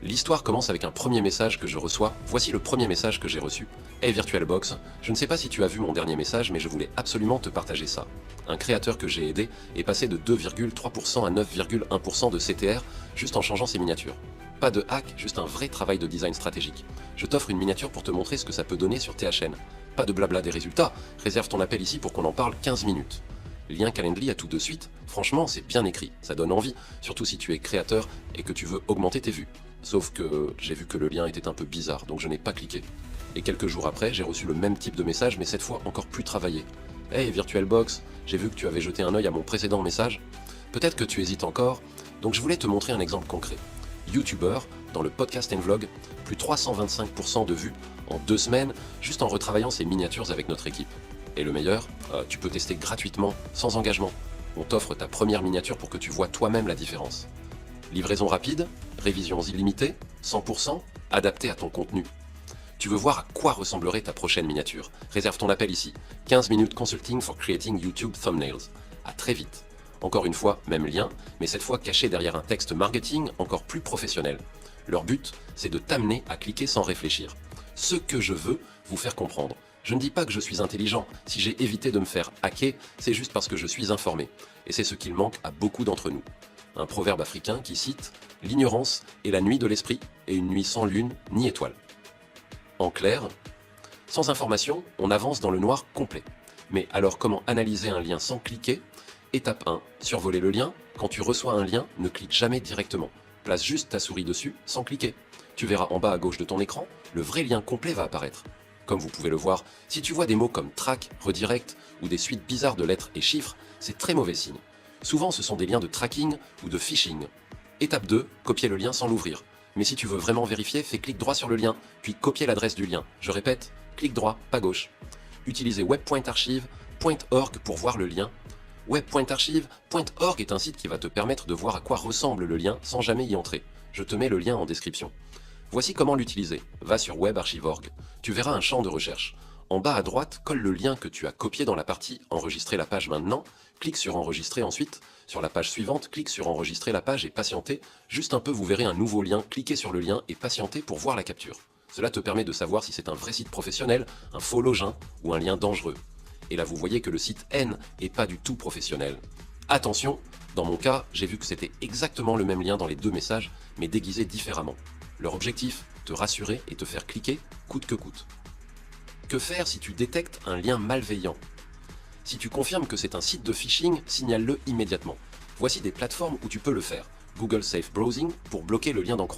L'histoire commence avec un premier message que je reçois. Voici le premier message que j'ai reçu. Hey VirtualBox, je ne sais pas si tu as vu mon dernier message, mais je voulais absolument te partager ça. Un créateur que j'ai aidé est passé de 2,3% à 9,1% de CTR juste en changeant ses miniatures. Pas de hack, juste un vrai travail de design stratégique. Je t'offre une miniature pour te montrer ce que ça peut donner sur THN. Pas de blabla des résultats, réserve ton appel ici pour qu'on en parle 15 minutes. Lien Calendly à tout de suite, franchement c'est bien écrit, ça donne envie, surtout si tu es créateur et que tu veux augmenter tes vues. Sauf que j'ai vu que le lien était un peu bizarre, donc je n'ai pas cliqué. Et quelques jours après, j'ai reçu le même type de message, mais cette fois encore plus travaillé. Hey VirtualBox, j'ai vu que tu avais jeté un œil à mon précédent message. Peut-être que tu hésites encore, donc je voulais te montrer un exemple concret. YouTuber, dans le podcast Vlog, plus 325% de vues en 2 semaines, juste en retravaillant ses miniatures avec notre équipe. Et le meilleur, tu peux tester gratuitement, sans engagement. On t'offre ta première miniature pour que tu vois toi-même la différence. Livraison rapide, révisions illimitées, 100%, adapté à ton contenu. Tu veux voir à quoi ressemblerait ta prochaine miniature? Réserve ton appel ici. 15 minutes consulting for creating YouTube thumbnails. À très vite. Encore une fois, même lien, mais cette fois caché derrière un texte marketing encore plus professionnel. Leur but, c'est de t'amener à cliquer sans réfléchir. Ce que je veux vous faire comprendre. Je ne dis pas que je suis intelligent. Si j'ai évité de me faire hacker, c'est juste parce que je suis informé. Et c'est ce qu'il manque à beaucoup d'entre nous. Un proverbe africain qui cite « L'ignorance est la nuit de l'esprit, et une nuit sans lune ni étoile ». En clair, sans information, on avance dans le noir complet. Mais alors comment analyser un lien sans cliquer? Étape 1, survoler le lien. Quand tu reçois un lien, ne clique jamais directement. Place juste ta souris dessus sans cliquer. Tu verras en bas à gauche de ton écran, le vrai lien complet va apparaître. Comme vous pouvez le voir, si tu vois des mots comme track, redirect ou des suites bizarres de lettres et chiffres, c'est très mauvais signe. Souvent, ce sont des liens de tracking ou de phishing. Étape 2, copier le lien sans l'ouvrir. Mais si tu veux vraiment vérifier, fais clic droit sur le lien, puis copier l'adresse du lien. Je répète, clic droit, pas gauche. Utilisez web.archive.org pour voir le lien. Web.archive.org est un site qui va te permettre de voir à quoi ressemble le lien sans jamais y entrer. Je te mets le lien en description. Voici comment l'utiliser. Va sur webarchive.org. Tu verras un champ de recherche. En bas à droite, colle le lien que tu as copié dans la partie « Enregistrer la page maintenant », clique sur « Enregistrer » ensuite. Sur la page suivante, clique sur « Enregistrer la page » et patientez. Juste un peu, vous verrez un nouveau lien, cliquez sur le lien et patientez pour voir la capture. Cela te permet de savoir si c'est un vrai site professionnel, un faux login ou un lien dangereux. Et là, vous voyez que le site N est pas du tout professionnel. Attention, dans mon cas, j'ai vu que c'était exactement le même lien dans les 2 messages, mais déguisé différemment. Leur objectif, te rassurer et te faire cliquer coûte que coûte. Que faire si tu détectes un lien malveillant? Si tu confirmes que c'est un site de phishing, signale-le immédiatement. Voici des plateformes où tu peux le faire. Google Safe Browsing pour bloquer le lien d'encodage.